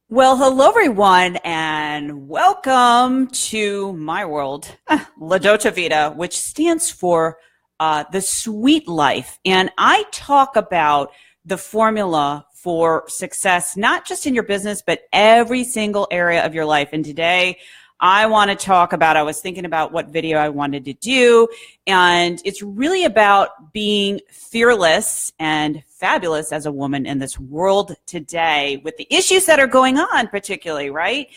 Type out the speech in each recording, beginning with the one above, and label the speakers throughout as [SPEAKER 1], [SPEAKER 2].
[SPEAKER 1] Well, hello everyone, and welcome to my world, La Dolce Vita, which stands for the sweet life. And I talk about the formula for success, not just in your business, but every single area of your life. And today I want to talk about, I was thinking about what video I wanted to do, and it's really about being fearless and fabulous as a woman in this world today with the issues that are going on, particularly, right?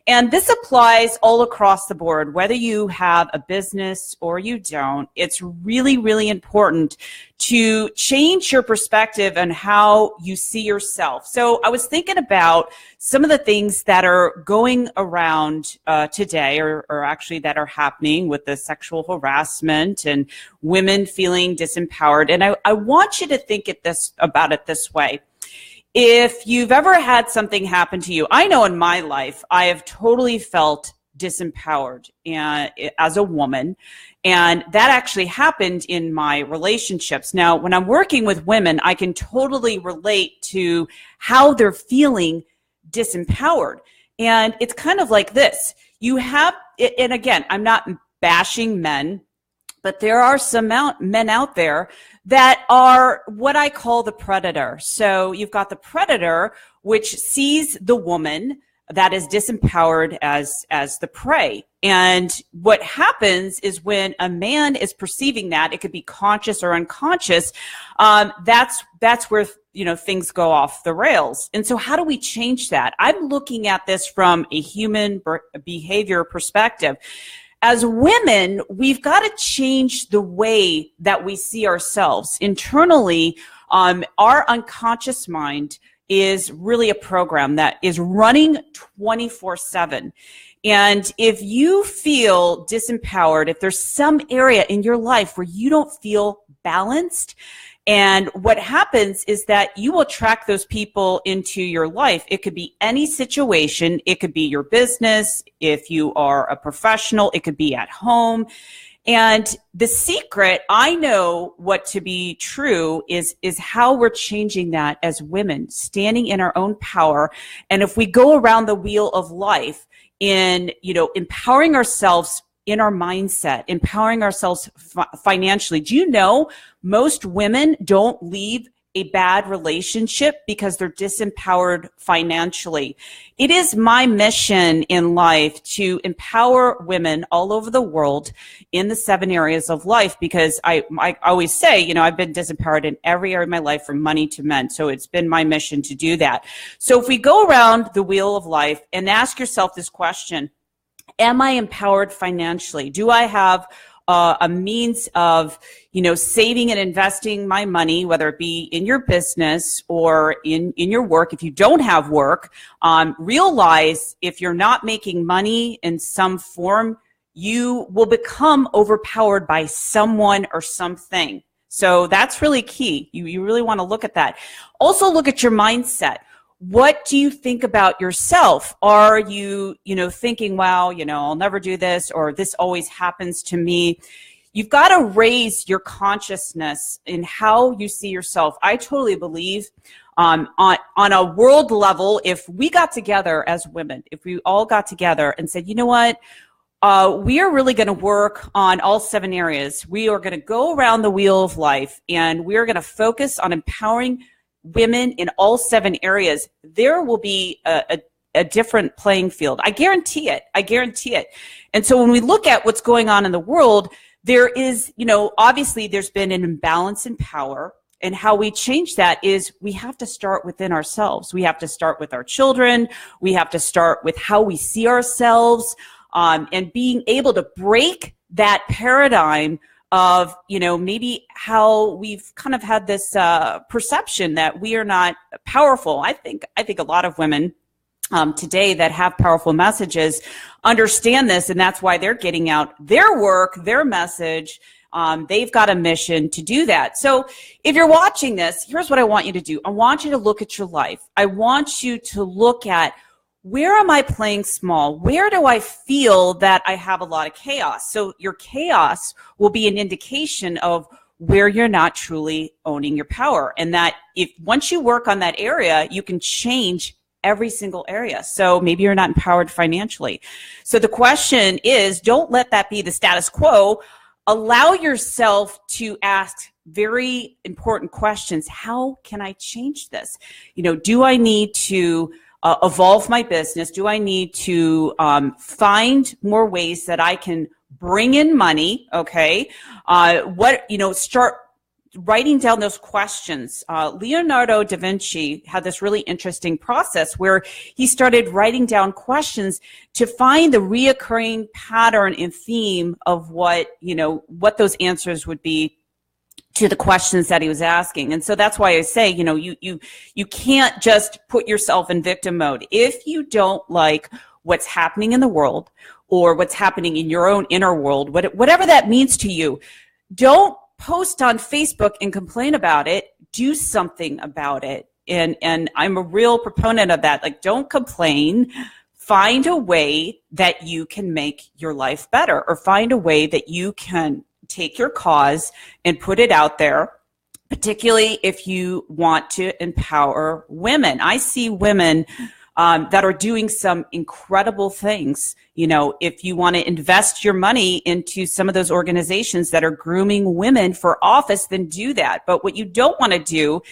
[SPEAKER 1] And this applies all across the board, whether you have a business or you don't. It's really, really important to change your perspective on how you see yourself. So I was thinking about some of the things that are going around today, or actually that are happening with the sexual harassment and women feeling disempowered. And I want you to think about it this way. If you've ever had something happen to you, I know in my life, I have totally felt disempowered as a woman. And that actually happened in my relationships. Now, when I'm working with women, I can totally relate to how they're feeling disempowered. And it's kind of like this. You have, and again, I'm not bashing men, but there are some men out there that are what I call the predator. So you've got the predator, which sees the woman that is disempowered as the prey. And what happens is when a man is perceiving that, it could be conscious or unconscious, that's where things go off the rails. And so how do we change that? I'm looking at this from a human behavior perspective. As women, we've got to change the way that we see ourselves. Internally, our unconscious mind is really a program that is running 24/7. And if you feel disempowered, if there's some area in your life where you don't feel balanced, and what happens is that you will attract those people into your life. It could be any situation. It could be your business. If you are a professional, it could be at home. And the secret, I know what to be true, is how we're changing that as women, standing in our own power. And if we go around the wheel of life in, empowering ourselves in our mindset, empowering ourselves financially. Do you know most women don't leave a bad relationship because they're disempowered financially? It is my mission in life to empower women all over the world in the 7 areas of life, because I always say, I've been disempowered in every area of my life, from money to men. So it's been my mission to do that. So if we go around the wheel of life and ask yourself this question: am I empowered financially? Do I have a means of, saving and investing my money, whether it be in your business or in your work? If you don't have work, realize if you're not making money in some form, you will become overpowered by someone or something. So that's really key. You really want to look at that. Also look at your mindset. What do you think about yourself? Are you, thinking, wow, I'll never do this, or this always happens to me? You've got to raise your consciousness in how you see yourself. I totally believe on a world level, if we got together as women, if we all got together and said, you know what, we are really going to work on all 7 areas. We are going to go around the wheel of life, and we are going to focus on empowering women in all 7 areas. There will be a different playing field. I guarantee it. I guarantee it. And so when we look at what's going on in the world, there is, obviously there's been an imbalance in power. And how we change that is we have to start within ourselves. We have to start with our children. We have to start with how we see ourselves, and being able to break that paradigm of, maybe how we've kind of had this perception that we are not powerful. I think a lot of women today that have powerful messages understand this, and that's why they're getting out their work, their message. They've got a mission to do that. So if you're watching this, here's what I want you to do. I want you to look at your life. I want you to look at, where am I playing small? Where do I feel that I have a lot of chaos? So your chaos will be an indication of where you're not truly owning your power. And that if once you work on that area, you can change every single area. So maybe you're not empowered financially. So the question is, don't let that be the status quo. Allow yourself to ask very important questions. How can I change this? Do I need to evolve my business? Do I need to find more ways that I can bring in money? Okay. Start writing down those questions. Leonardo da Vinci had this really interesting process where he started writing down questions to find the reoccurring pattern and theme of what those answers would be to the questions that he was asking. And so that's why I say, you can't just put yourself in victim mode. If you don't like what's happening in the world or what's happening in your own inner world, whatever that means to you, don't post on Facebook and complain about it. Do something about it. And I'm a real proponent of that. Like, don't complain. Find a way that you can make your life better, or find a way that you can take your cause and put it out there, particularly if you want to empower women. I see women that are doing some incredible things. If you want to invest your money into some of those organizations that are grooming women for office, then do that. But what you don't want to do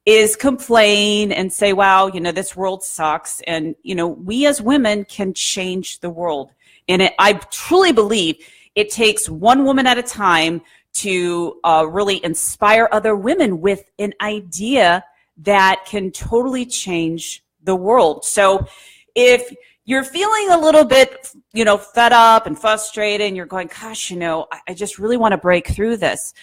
[SPEAKER 1] is complain and say, wow, this world sucks. And, we as women can change the world. And I truly believe it takes one woman at a time to really inspire other women with an idea that can totally change the world. So if you're feeling a little bit, fed up and frustrated, and you're going, gosh, I just really want to break through this,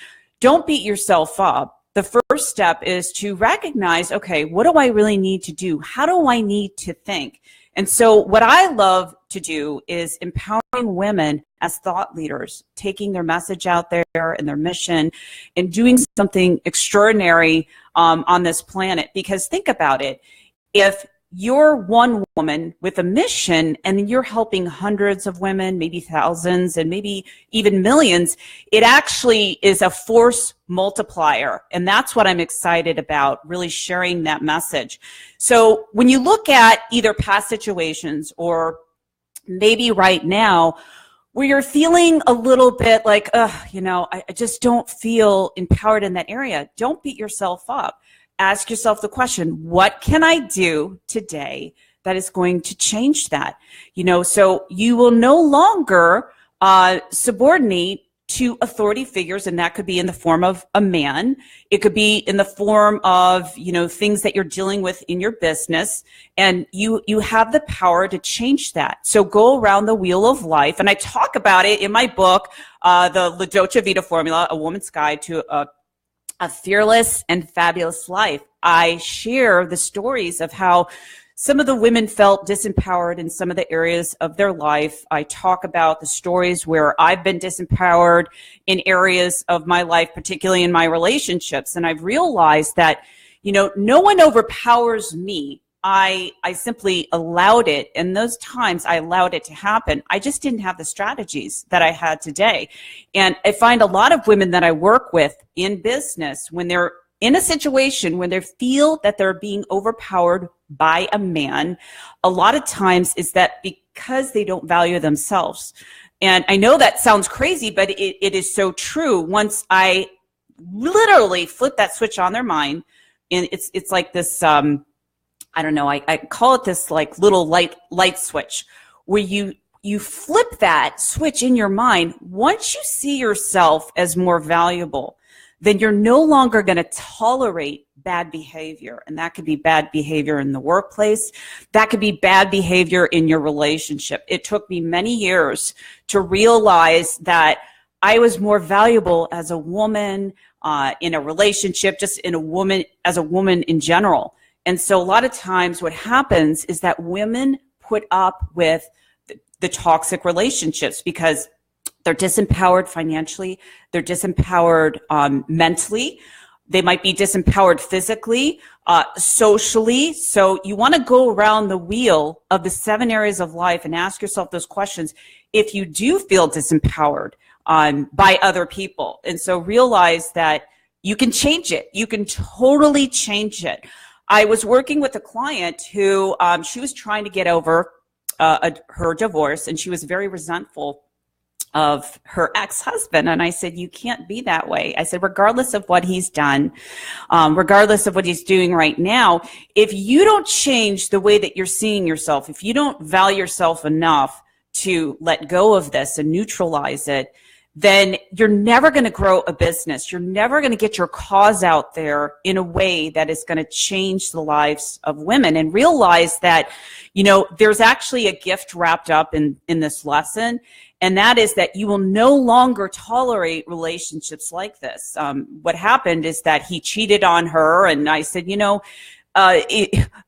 [SPEAKER 1] don't beat yourself up. The first step is to recognize, okay, what do I really need to do? How do I need to think? And so what I love to do is empowering women as thought leaders, taking their message out there and their mission and doing something extraordinary on this planet. Because think about it. If you're one woman with a mission and you're helping hundreds of women, maybe thousands, and maybe even millions, it actually is a force multiplier. And that's what I'm excited about, really sharing that message. So when you look at either past situations or maybe right now, where you're feeling a little bit like, I just don't feel empowered in that area, don't beat yourself up. Ask yourself the question, what can I do today that is going to change that? So you will no longer subordinate to authority figures, and that could be in the form of a man. It could be in the form of, things that you're dealing with in your business, and you have the power to change that. So go around the wheel of life, and I talk about it in my book, the La Dolce Vita Formula, A Woman's Guide to a Fearless and Fabulous Life. I share the stories of how some of the women felt disempowered in some of the areas of their life. I talk about the stories where I've been disempowered in areas of my life, particularly in my relationships. And I've realized that, no one overpowers me. I simply allowed it. And those times I allowed it to happen. I just didn't have the strategies that I had today. And I find a lot of women that I work with in business, when they're in a situation when they feel that they're being overpowered by a man, a lot of times is that because they don't value themselves. And I know that sounds crazy, but it is so true. Once I literally flip that switch on their mind, and it's like this, I don't know, I call it this like little light switch, where you flip that switch in your mind. Once you see yourself as more valuable, then you're no longer going to tolerate bad behavior. And that could be bad behavior in the workplace. That could be bad behavior in your relationship. It took me many years to realize that I was more valuable as a woman in a relationship, just as a woman in general. And so a lot of times what happens is that women put up with the toxic relationships because they're disempowered financially, they're disempowered mentally, they might be disempowered physically, socially. So you want to go around the wheel of the 7 areas of life and ask yourself those questions if you do feel disempowered by other people. And so realize that you can change it. You can totally change it. I was working with a client who she was trying to get over her divorce, and she was very resentful of her ex-husband. And I said, you can't be that way. I said, regardless of what he's done, regardless of what he's doing right now, if you don't change the way that you're seeing yourself, if you don't value yourself enough to let go of this and neutralize it, then you're never going to grow a business. You're never going to get your cause out there in a way that is going to change the lives of women. And realize that, you know, there's actually a gift wrapped up in this lesson. And that is that you will no longer tolerate relationships like this. What happened is that he cheated on her. And I said, you know,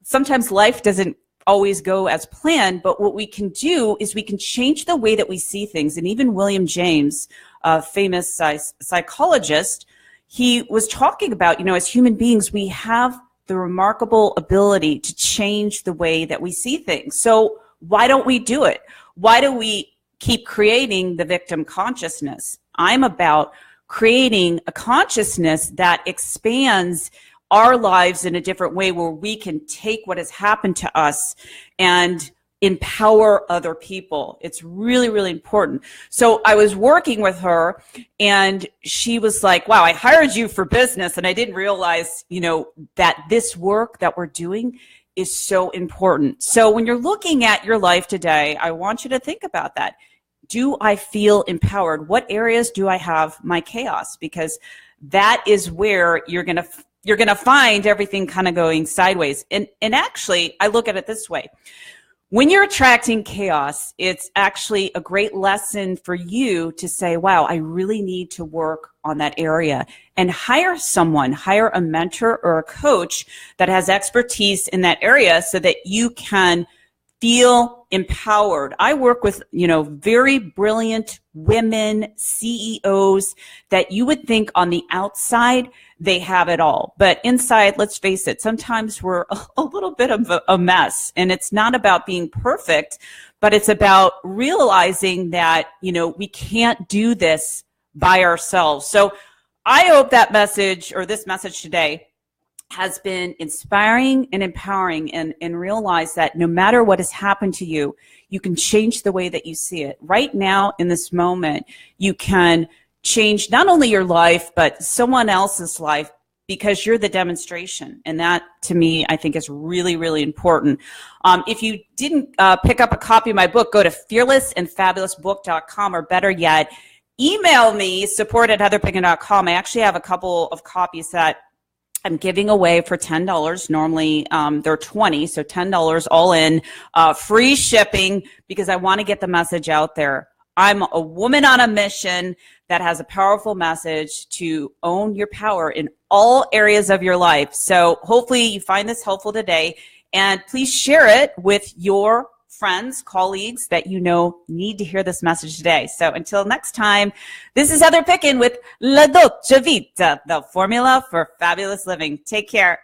[SPEAKER 1] sometimes life doesn't always go as planned, but what we can do is we can change the way that we see things. And even William James, a famous psychologist, he was talking about, you know, as human beings, we have the remarkable ability to change the way that we see things. So why don't we do it? Why do we keep creating the victim consciousness? I'm about creating a consciousness that expands our lives in a different way, where we can take what has happened to us and empower other people. It's really, really important. So I was working with her, and she was like, wow, I hired you for business, and I didn't realize, you know, that this work that we're doing is so important. So when you're looking at your life today, I want you to think about that. Do I feel empowered? What areas do I have my chaos? Because that is where you're going to find everything kind of going sideways. And actually, I look at it this way. When you're attracting chaos, it's actually a great lesson for you to say, wow, I really need to work on that area, and hire someone, hire a mentor or a coach that has expertise in that area so that you can feel empowered. I work with, you know, very brilliant women, CEOs that you would think on the outside they have it all. But inside, let's face it, sometimes we're a little bit of a mess. And it's not about being perfect, but it's about realizing that, you know, we can't do this by ourselves. So I hope that message, or this message today, has been inspiring and empowering, and realize that no matter what has happened to you, you can change the way that you see it. Right now, in this moment, you can change not only your life, but someone else's life, because you're the demonstration. And that, to me, I think is really, really important. If you didn't pick up a copy of my book, go to fearlessandfabulousbook.com, or better yet, email me, support@heatherpicken.com. I actually have a couple of copies that I'm giving away for $10. Normally, they're $20, so $10 all in, free shipping, because I want to get the message out there. I'm a woman on a mission that has a powerful message to own your power in all areas of your life. So hopefully you find this helpful today, and please share it with your friends, colleagues that you know need to hear this message today. So until next time, this is Heather Picken with La Dolce Vita, the formula for fabulous living. Take care.